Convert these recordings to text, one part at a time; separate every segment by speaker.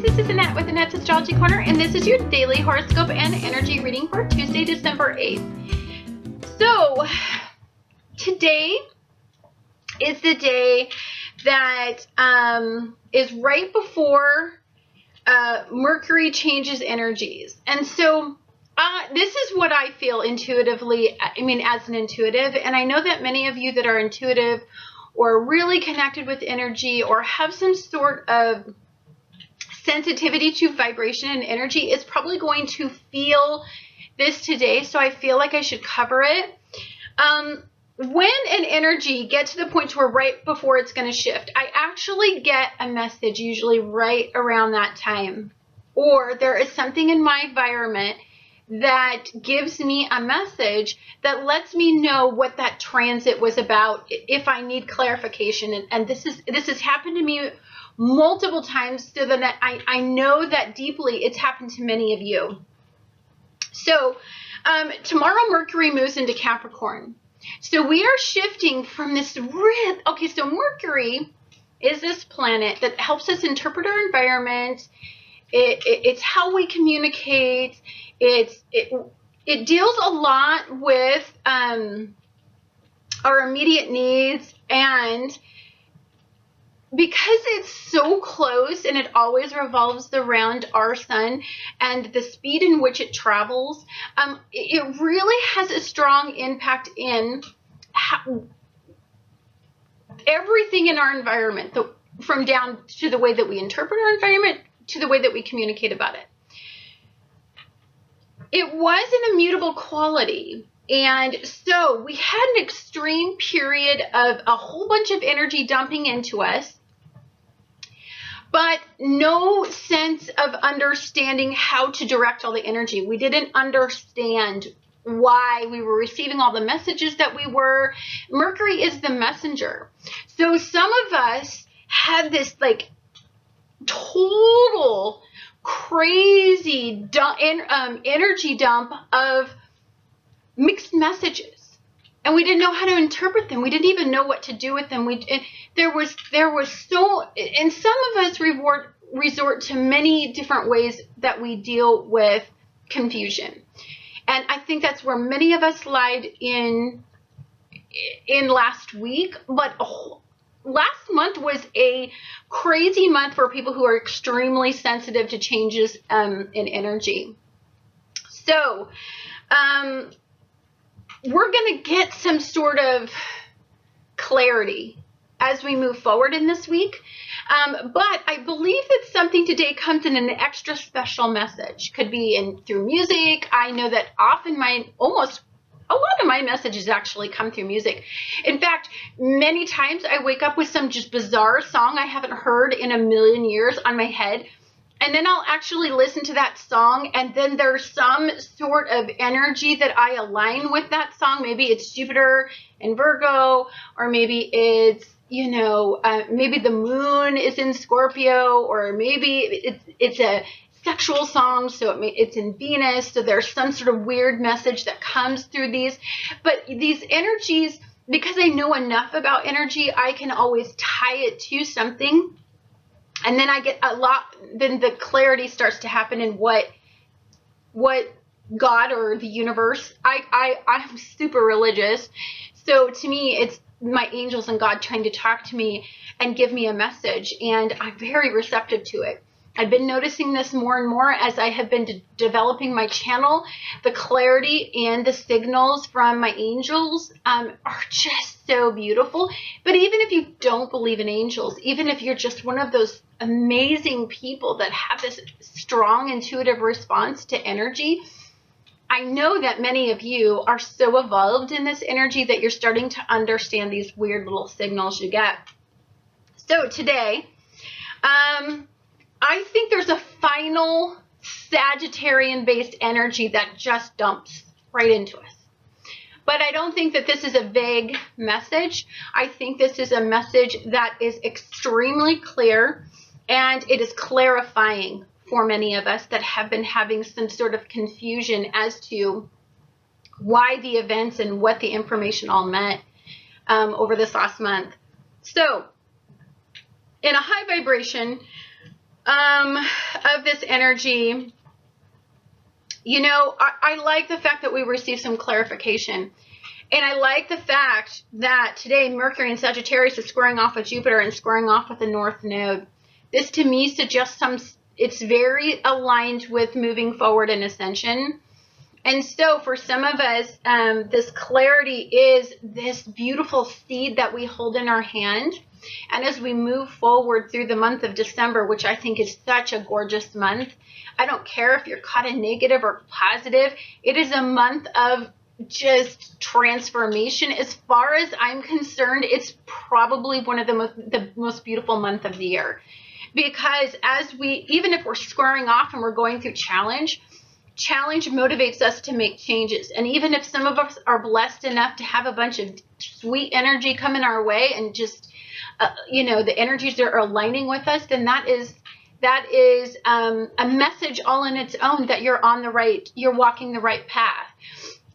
Speaker 1: this is Annette with Annette's Astrology Corner, and this is your daily horoscope and energy reading for Tuesday, December 8th. So, today is the day that is right before Mercury changes energies. And so, this is what I feel intuitively, as an intuitive, and I know that many of you that are intuitive or really connected with energy or have some sort of sensitivity to vibration and energy is probably going to feel this today, so I feel like I should cover it. When an energy gets to the point where right before it's going to shift, I actually get a message usually right around that time, or there is something in my environment that gives me a message that lets me know what that transit was about if I need clarification. And this has happened to me multiple times, so that I know that deeply it's happened to many of you. So tomorrow Mercury moves into Capricorn. So we are shifting from this okay, so Mercury is this planet that helps us interpret our environment. It's how we communicate. It deals a lot with our immediate needs, and because it's so close and it always revolves around our sun and the speed in which it travels, it really has a strong impact in everything in our environment, from down to the way that we interpret our environment to the way that we communicate about it. It was an immutable quality. And so we had an extreme period of a whole bunch of energy dumping into us, but no sense of understanding how to direct all the energy. We didn't understand why we were receiving all the messages that we were. Mercury is the messenger. So some of us had this like total crazy energy dump of mixed messages, and we didn't know how to interpret them. We didn't even know what to do with them. There was so, and some of us resort to many different ways that we deal with confusion, and I think that's where many of us lied in last week. But last month was a crazy month for people who are extremely sensitive to changes in energy. So we're going to get some sort of clarity as we move forward in this week. But I believe that something today comes in an extra special message. Could be through music. I know that often a lot of my messages actually come through music. In fact, many times I wake up with some just bizarre song I haven't heard in a million years on my head. And then I'll actually listen to that song, and then there's some sort of energy that I align with that song. Maybe it's Jupiter in Virgo, or maybe it's, maybe the moon is in Scorpio, or maybe it's a sexual song, so it's in Venus. So there's some sort of weird message that comes through these. But these energies, because I know enough about energy, I can always tie it to something. And then I get then the clarity starts to happen in what God or the universe, I'm super religious. So to me, it's my angels and God trying to talk to me and give me a message. And I'm very receptive to it. I've been noticing this more and more as I have been developing my channel. The clarity and the signals from my angels are just so beautiful. But even if you don't believe in angels, even if you're just one of those amazing people that have this strong intuitive response to energy, I know that many of you are so evolved in this energy that you're starting to understand these weird little signals you get. So today, I think there's a final Sagittarian-based energy that just dumps right into us. But I don't think that this is a vague message. I think this is a message that is extremely clear, and it is clarifying for many of us that have been having some sort of confusion as to why the events and what the information all meant over this last month. So, in a high vibration, of this energy, you know, I like the fact that we received some clarification. And I like the fact that today Mercury in Sagittarius is squaring off with Jupiter and squaring off with the North Node. This to me suggests it's very aligned with moving forward in ascension. And so for some of us, this clarity is this beautiful seed that we hold in our hand. And as we move forward through the month of December, which I think is such a gorgeous month, I don't care if you're caught in negative or positive, it is a month of just transformation. As far as I'm concerned, it's probably one of the most beautiful month of the year. Because even if we're squaring off and we're going through challenge motivates us to make changes. And even if some of us are blessed enough to have a bunch of sweet energy coming our way and just, you know, the energies that are aligning with us, then that is a message all in its own that you're walking the right path.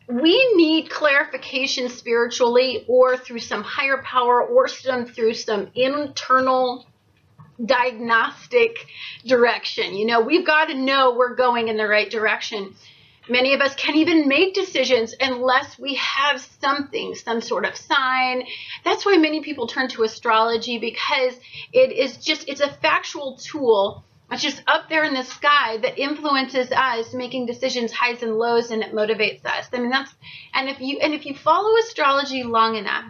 Speaker 1: We need clarification spiritually or through some higher power or through some internal diagnostic direction. You know, we've got to know we're going in the right direction. Many of us can't even make decisions unless we have some sort of sign. That's why many people turn to astrology, because it's a factual tool. It's just up there in the sky that influences us making decisions, highs and lows, and it motivates us. I mean, if you follow astrology long enough,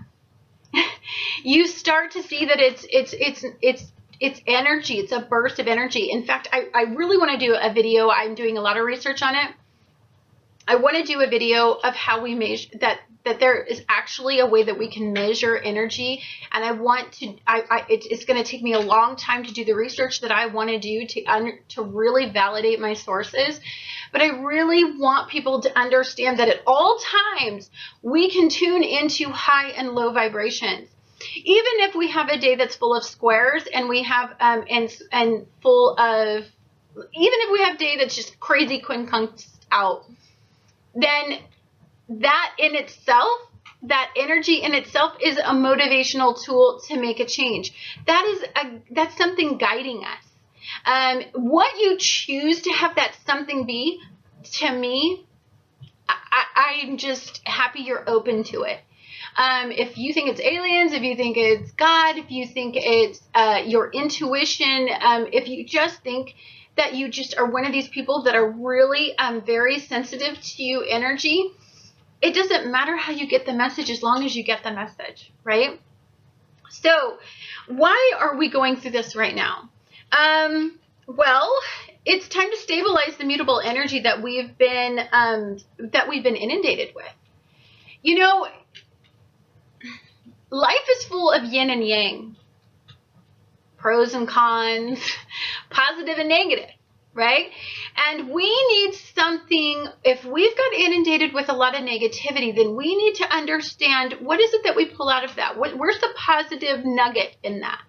Speaker 1: you start to see that it's energy. It's a burst of energy. In fact, I really want to do a video. I'm doing a lot of research on it. I want to do a video of how we measure that there is actually a way that we can measure energy. And I want to, it's going to take me a long time to do the research that I want to do to really validate my sources. But I really want people to understand that at all times we can tune into high and low vibrations. Even if we have a day that's full of squares and we have, and full of, even if we have a day that's just crazy quincunxed out, then that in itself, that energy in itself is a motivational tool to make a change. That's something guiding us. What you choose to have that something be, to me, I'm just happy you're open to it. If you think it's aliens, if you think it's God, if you think it's your intuition, if you just think that you just are one of these people that are really very sensitive to energy, it doesn't matter how you get the message as long as you get the message, right? So why are we going through this right now? Well, it's time to stabilize the mutable energy that we've been inundated with. You know, life is full of yin and yang, pros and cons, positive and negative, right? And we need something. If we've got inundated with a lot of negativity, then we need to understand, what is it that we pull out of that? Where's the positive nugget in that?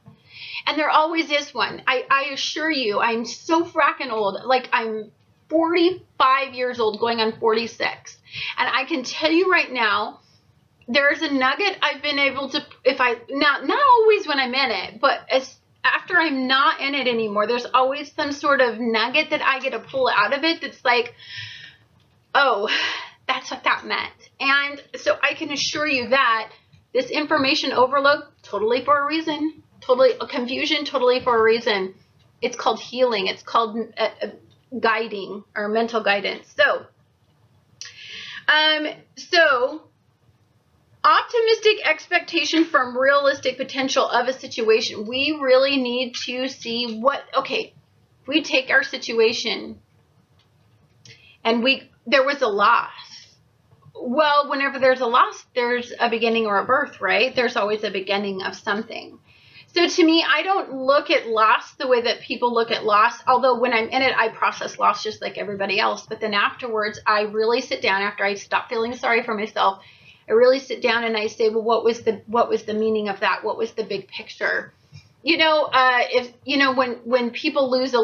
Speaker 1: And there always is one. I assure you, I'm so fracking old. Like, I'm 45 years old going on 46. And I can tell you right now, there's a nugget I've been able to, not always when I'm in it, but after I'm not in it anymore, there's always some sort of nugget that I get to pull out of it that's like, oh, that's what that meant. And so I can assure you that this information overload, totally for a reason, totally confusion, totally for a reason. It's called healing. It's called guiding or mental guidance. So optimistic expectation from realistic potential of a situation. We really need to see we take our situation and there was a loss. Well, whenever there's a loss, there's a beginning or a birth, right? There's always a beginning of something. So to me, I don't look at loss the way that people look at loss, although when I'm in it, I process loss just like everybody else. But then afterwards, I really sit down after I stop feeling sorry for myself. I really sit down and I say, well, what was the meaning of that? What was the big picture? You know, when people lose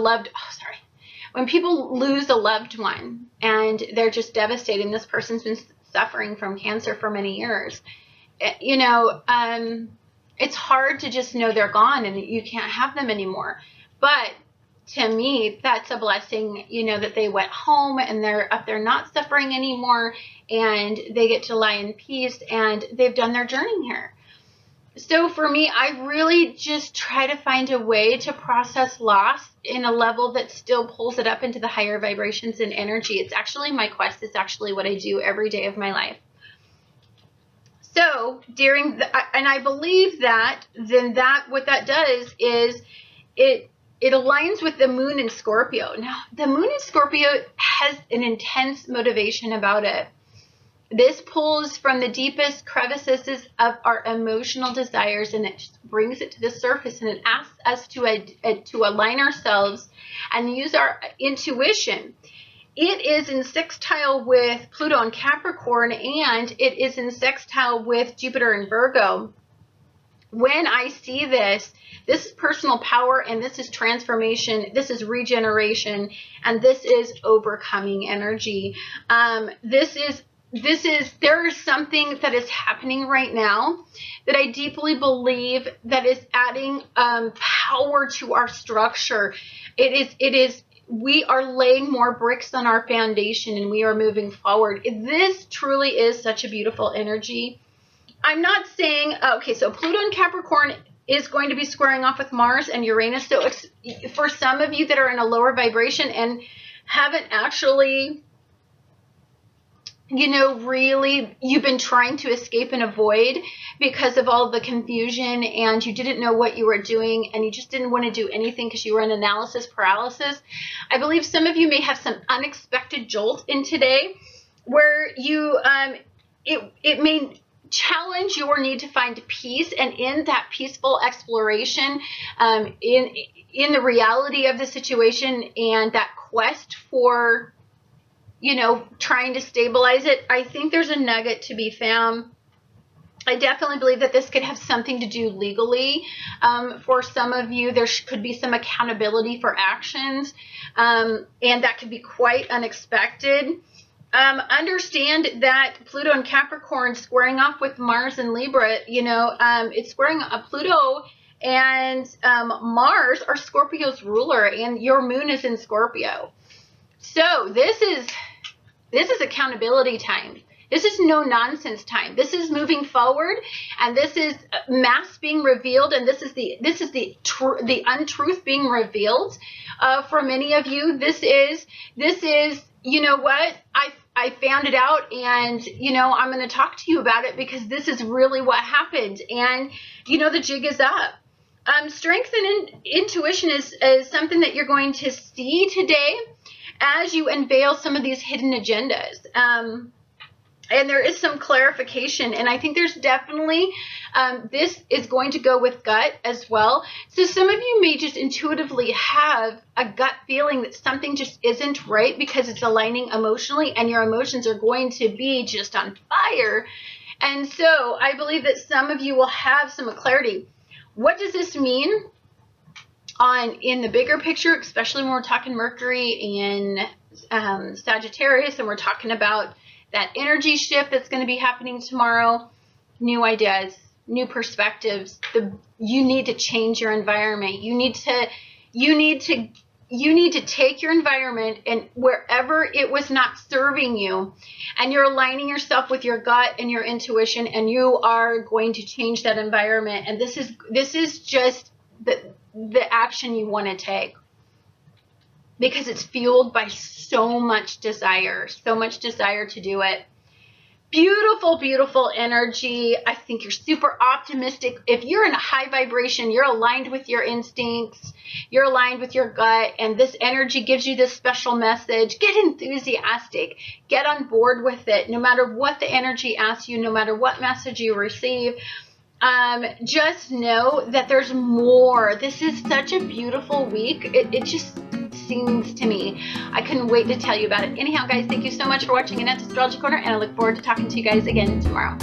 Speaker 1: when people lose a loved one and they're just devastated, and this person's been suffering from cancer for many years, you know, it's hard to just know they're gone and you can't have them anymore. But to me, that's a blessing, you know, that they went home and they're up there not suffering anymore, and they get to lie in peace, and they've done their journey here. So for me, I really just try to find a way to process loss in a level that still pulls it up into the higher vibrations and energy. It's actually my quest. It's actually what I do every day of my life. So during the, and I believe that then what that does is it aligns with the moon in Scorpio. Now, the moon in Scorpio has an intense motivation about it. This pulls from the deepest crevices of our emotional desires, and it brings it to the surface, and it asks us to align ourselves and use our intuition. It is in sextile with Pluto and Capricorn, and it is in sextile with Jupiter and Virgo. When I see this is personal power, and this is transformation, this is regeneration, and this is overcoming energy. There is something that is happening right now that I deeply believe that is adding power to our structure. We are laying more bricks on our foundation, and we are moving forward. This truly is such a beautiful energy. I'm not saying, okay, so Pluto and Capricorn is going to be squaring off with Mars and Uranus. So it's, for some of you that are in a lower vibration and haven't actually, you know, really, you've been trying to escape and avoid because of all the confusion, and you didn't know what you were doing, and you just didn't want to do anything because you were in analysis paralysis. I believe some of you may have some unexpected jolt in today where you, it may challenge your need to find peace, and in that peaceful exploration, in the reality of the situation and that quest for, you know, trying to stabilize it, I think there's a nugget to be found. I definitely believe that this could have something to do legally. For some of you, there could be some accountability for actions, and that could be quite unexpected. Understand that Pluto and Capricorn squaring off with Mars and Libra, you know, it's squaring Pluto and Mars are Scorpio's ruler, and your moon is in Scorpio. So this is accountability time. This is no nonsense time. This is moving forward, and this is mass being revealed, and this is the untruth being revealed. For many of you, this is, you know what, I found it out, and, you know, I'm going to talk to you about it because this is really what happened, and, you know, the jig is up. Strength and intuition is something that you're going to see today as you unveil some of these hidden agendas. And there is some clarification, and I think there's definitely, this is going to go with gut as well. So some of you may just intuitively have a gut feeling that something just isn't right because it's aligning emotionally, and your emotions are going to be just on fire. And so I believe that some of you will have some clarity. What does this mean in the bigger picture, especially when we're talking Mercury in Sagittarius, and we're talking about that energy shift that's going to be happening tomorrow, new ideas, new perspectives. You need to change your environment. You need to take your environment, and wherever it was not serving you, and you're aligning yourself with your gut and your intuition, and you are going to change that environment. And this is just the action you want to take, because it's fueled by so much desire to do it. Beautiful, beautiful energy. I think you're super optimistic. If you're in a high vibration, you're aligned with your instincts, you're aligned with your gut, and this energy gives you this special message. Get enthusiastic. Get on board with it. No matter what the energy asks you, no matter what message you receive, just know that there's more. This is such a beautiful week. It just seems to me. I couldn't wait to tell you about it. Anyhow, guys, thank you so much for watching Annette's Astrology Corner, and I look forward to talking to you guys again tomorrow.